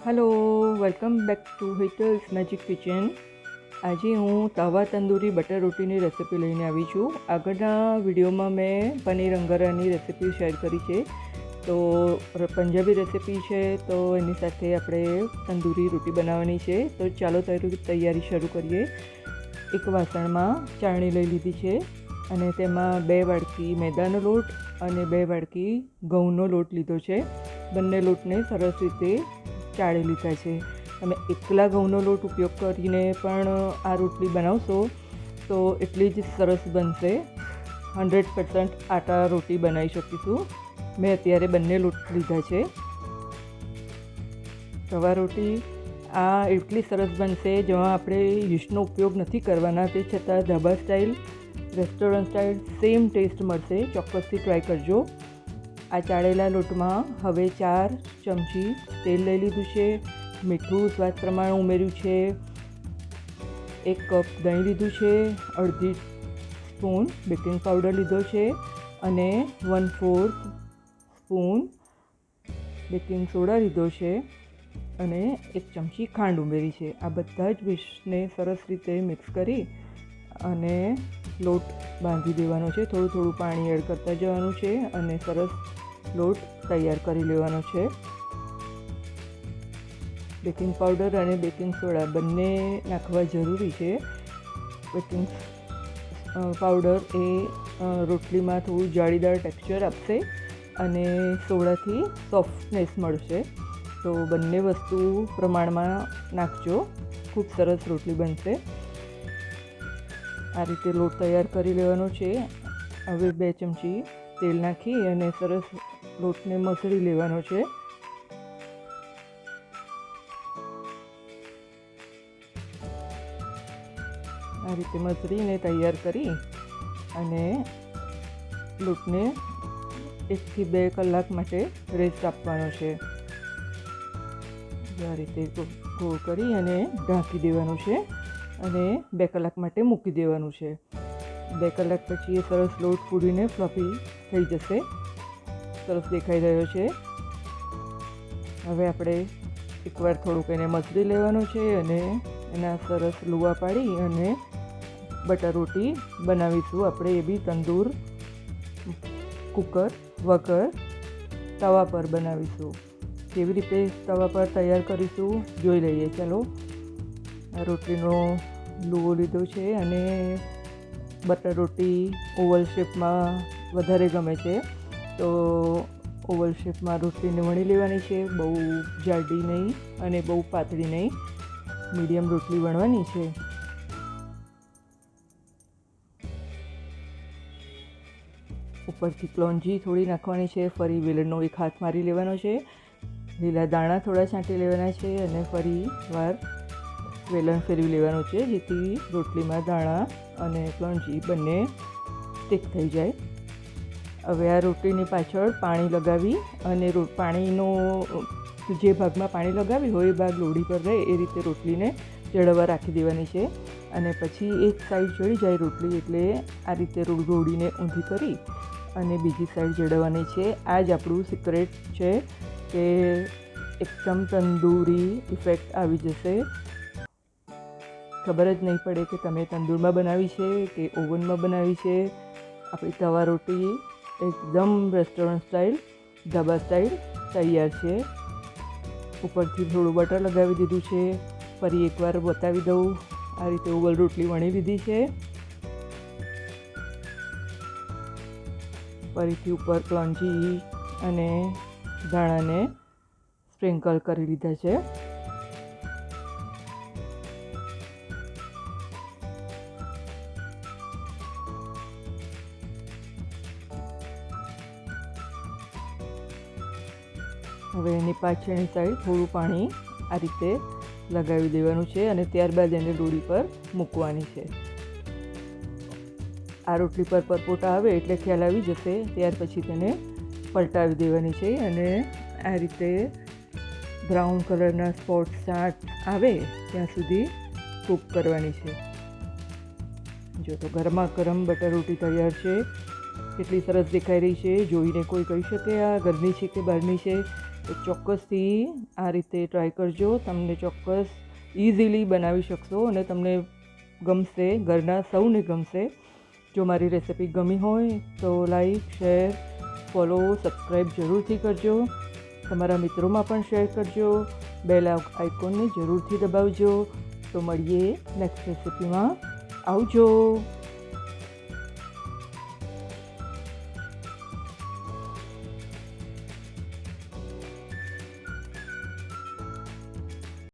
Hello welcome back to Hetal's magic kitchen. આજે હું તવા તંદૂરી બટર રોટીની રેસિપી લઈને આવી છું। આગળના વિડીયોમાં મેં પનીર અંગારાની રેસિપી શેર કરી છે, તો પંજાબી રેસિપી છે, તો એની સાથે આપણે તંદૂરી રોટી બનાવવાની છે। તો ચાલો તૈયારી શરૂ કરીએ। એક વાસણમાં ચાળણી લઈ લીધી છે અને તેમાં 2 વાડકી મેદાનો લોટ અને 2 વાડકી ઘઉંનો લોટ લીધો છે। બંને લોટને સરસ રીતે ચાળી લીધા છે। તમે એકલા ઘઉંનો લોટ ઉપયોગ કરીને પણ આ રોટલી બનાવશો તો એટલી જ સરસ બનશે। 100% આટા રોટી બનાવી શકીશું। મેં અત્યારે બંને લોટ લીધા છે। તવા રોટી આ એટલી સરસ બનશે જેમાં આપણે યીસ્ટનો ઉપયોગ નથી કરવાના, તે છતાં dhaba style, restaurant style same taste મળશે। ચોક્કસથી ટ્રાય કરજો। આ ચાળેલા લોટમાં હવે 4 ચમચી તેલ લઈ લીધું છે, મીઠું સ્વાદ પ્રમાણે ઉમેર્યું છે, 1 કપ દહીં લીધું છે, અડધી સ્પૂન બેકિંગ પાવડર લીધો છે અને 1/4 સ્પૂન બેકિંગ સોડા લીધો છે અને 1 ચમચી ખાંડ ઉમેરી છે। આ બધા જ મિશ્રણને સરસ રીતે મિક્સ કરી અને લોટ બાંધી દેવાનો છે। થોડું થોડું પાણી એડ કરતા જવાનું છે અને સરસ લોટ તૈયાર કરી લેવાનો છે। બેકિંગ પાવડર અને બેકિંગ સોડા બંને નાખવા જરૂરી છે। બેકિંગ પાવડર એ રોટલીમાં થોડું જાળીદાર ટેક્સચર આપશે અને સોડાથી સોફ્ટનેસ મળશે। તો બંને વસ્તુ પ્રમાણમાં નાખજો, ખૂબ સરસ રોટલી બનશે। આ રીતે લોટ તૈયાર કરી લેવાનો છે। હવે 2 ચમચી તેલ નાખી અને સરસ લોટને મસળી લેવાનો છે। આ રીતે મસળીને તૈયાર કરી અને લોટને 1 થી 2 કલાક માટે રેસ્ટ આપવાનો છે। આ રીતે ગોળ કરી અને ઢાંકી દેવાનું છે અને 2 કલાક માટે મૂકી દેવાનું છે। 2 કલાક પછી એ સરસ લોટ ફૂલીને ફ્લફી થઈ જશે, સરસ દેખાઈ રહ્યો છે। હવે આપણે એકવાર થોડુંક એને મસળી લેવાનું છે અને એના સરસ લુવા પાડી અને બટર રોટી બનાવીશું આપણે, એ બી તંદૂર, કુકર વગર તવા પર બનાવીશું। કેવી રીતે તવા પર તૈયાર કરીશું જોઈ લઈએ। ચાલો, આ રોટલીનો લુવો લીધો છે અને બટર રોટી ઓવલ શેપમાં વધારે ગમે છે, તો ઓવલ શેપમાં રોટલીને વણી લેવાની છે। બહુ જાડી નહીં અને બહુ પાતળી નહીં, મીડિયમ રોટલી વણવાની છે। ઉપરથી ક્લોંજી થોડી નાખવાની છે, ફરી વેલણનો 1 હાથ મારી લેવાનો છે, લીલા દાણા થોડા છાંટી લેવાના છે અને ફરી વાર વેલણ ફેરવી લેવાનું છે, જેથી રોટલીમાં દાણા અને ક્લોંજી બંને સ્ટીક થઈ જાય। હવે આ રોટલીની પાછળ પાણી લગાવી અને પાણીનો જે ભાગમાં પાણી લગાવી હોય એ ભાગ લોઢી પર રહે એ રીતે રોટલીને ચડવા રાખી દેવાની છે અને પછી એક સાઈડ ચડી જાય રોટલી એટલે આ રીતે રોડીને ઊંધી કરી અને બીજી સાઈડ ચડવાની છે। આ જ આપણું સિક્રેટ છે કે એકદમ તંદૂરી ઇફેક્ટ આવી જશે। ખબર જ નહીં પડે કે તમે તંદૂરમાં બનાવી છે કે ઓવનમાં બનાવી છે। આપણી તવા રોટી એકદમ રેસ્ટોરન્ટ સ્ટાઇલ, ધાબા સ્ટાઇલ તૈયાર છે। ઉપરથી થોડું બટર લગાવી દીધું છે। ફરી એકવાર બતાવી દઉં, આ રીતે ઓવલ રોટલી વણી લીધી છે। ફરીથી ઉપર ક્લોંજી અને દાણાને સ્પ્રિંકલ કરી લીધા છે। હવે એની પાછળની સાઈડ થોડું પાણી આ રીતે લગાવી દેવાનું છે અને ત્યારબાદ એને ડોરી પર મૂકવાની છે। આ રોટલી પર પરપોટા આવે એટલે ખ્યાલ આવી જશે, ત્યાર પછી તેને પલટાવી દેવાની છે અને આ રીતે બ્રાઉન કલરના સ્પોટ્સ આવે ત્યાં સુધી કૂક કરવાની છે। જો તો ગરમા ગરમ બટર રોટી તૈયાર છે। કેટલી સરસ દેખાઈ રહી છે, જોઈને કોઈ કહી શકે આ ઘરની છે કે બહારની છે। તો ચોક્કસથી આ રીતે ટ્રાય કરજો. તમને ચોક્કસ ઇઝીલી બનાવી શકશો અને તમને ગમશે, ઘરના સૌને ગમશે. જો મારી રેસિપી ગમી હોય તો લાઈક, શેર, ફોલો, સબસ્ક્રાઈબ જરૂરથી કરજો. તમારા મિત્રોમાં પણ શેર કરજો. બેલ આઇકોનને જરૂરથી દબાવજો. તો મળીએ નેક્સ્ટ રેસિપીમાં. આવજો.